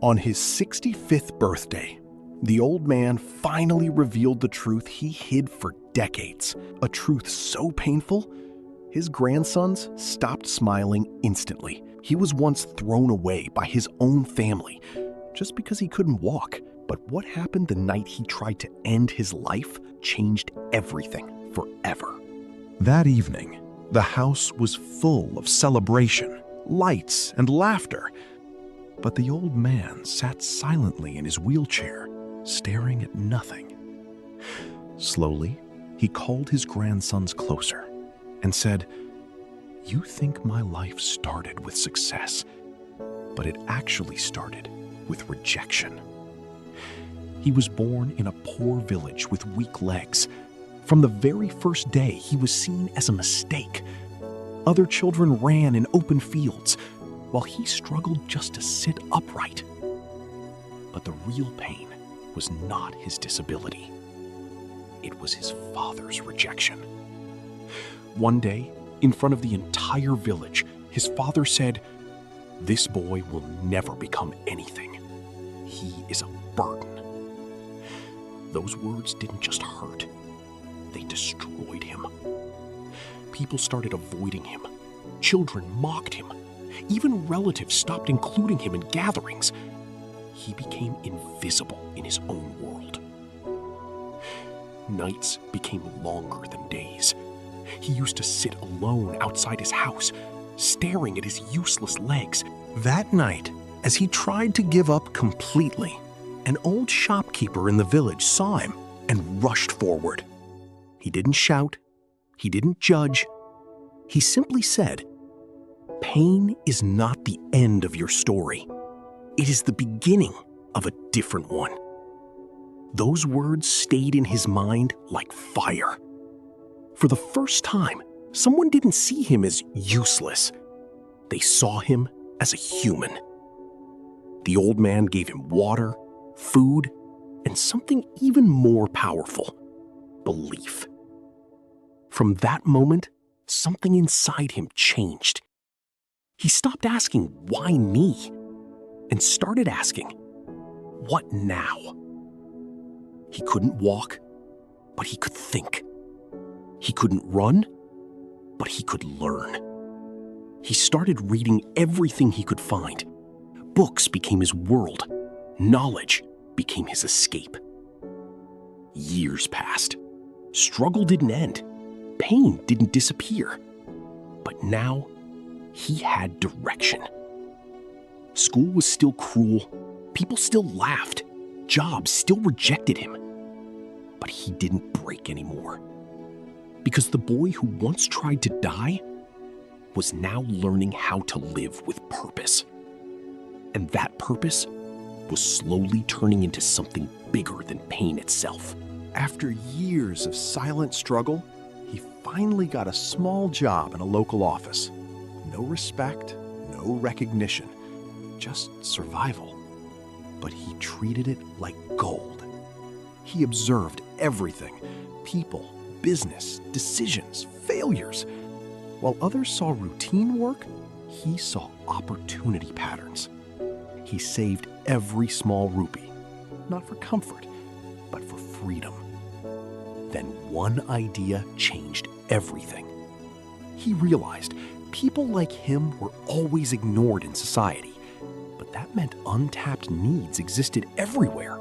On his 65th birthday, the old man finally revealed the truth he hid for decades, a truth so painful, his grandsons stopped smiling instantly. He was once thrown away by his own family just because he couldn't walk. But what happened the night he tried to end his life changed everything forever. That evening, the house was full of celebration, lights, and laughter. But the old man sat silently in his wheelchair, staring at nothing. Slowly, he called his grandsons closer and said, "You think my life started with success, but it actually started with rejection." He was born in a poor village with weak legs. From the very first day, he was seen as a mistake. Other children ran in open fields, while he struggled just to sit upright. But the real pain was not his disability. It was his father's rejection. One day, in front of the entire village, his father said, "This boy will never become anything. He is a burden." Those words didn't just hurt, they destroyed him. People started avoiding him. Children mocked him. Even relatives stopped including him in gatherings. He became invisible in his own world. Nights became longer than days. He used to sit alone outside his house, staring at his useless legs. That night, as he tried to give up completely, an old shopkeeper in the village saw him and rushed forward. He didn't shout. He didn't judge. He simply said, "Pain is not the end of your story. It is the beginning of a different one." Those words stayed in his mind like fire. For the first time, someone didn't see him as useless. They saw him as a human. The old man gave him water, food, and something even more powerful: belief. From that moment, something inside him changed. He stopped asking, "Why me?" and started asking, "What now?" He couldn't walk, but he could think. He couldn't run, but he could learn. He started reading everything he could find. Books became his world. Knowledge became his escape. Years passed. Struggle didn't end. Pain didn't disappear. But now, he had direction. School was still cruel. People still laughed. Jobs still rejected him. But he didn't break anymore. Because the boy who once tried to die was now learning how to live with purpose. And that purpose was slowly turning into something bigger than pain itself. After years of silent struggle, he finally got a small job in a local office. No respect, no recognition, just survival. But he treated it like gold. He observed everything: people, business, decisions, failures. While others saw routine work, he saw opportunity patterns. He saved every small rupee, not for comfort, but for freedom. Then one idea changed everything. He realized people like him were always ignored in society, but that meant untapped needs existed everywhere.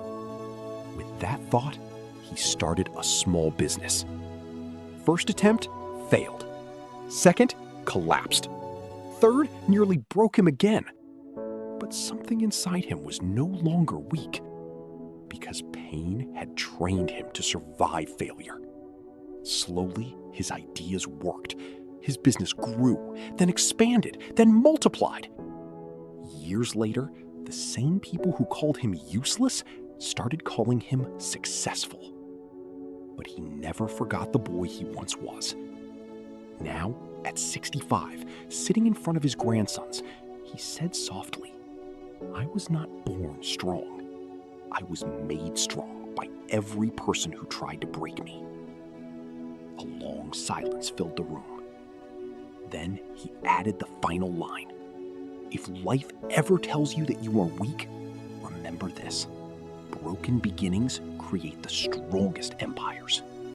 With that thought, he started a small business. First attempt failed. Second, collapsed. Third, nearly broke him again. But something inside him was no longer weak, because pain had trained him to survive failure. Slowly, his ideas worked. His business grew, then expanded, then multiplied. Years later, the same people who called him useless started calling him successful. But he never forgot the boy he once was. Now, at 65, sitting in front of his grandsons, he said softly, "I was not born strong. I was made strong by every person who tried to break me." A long silence filled the room. Then he added the final line: "If life ever tells you that you are weak, remember this: broken beginnings create the strongest empires.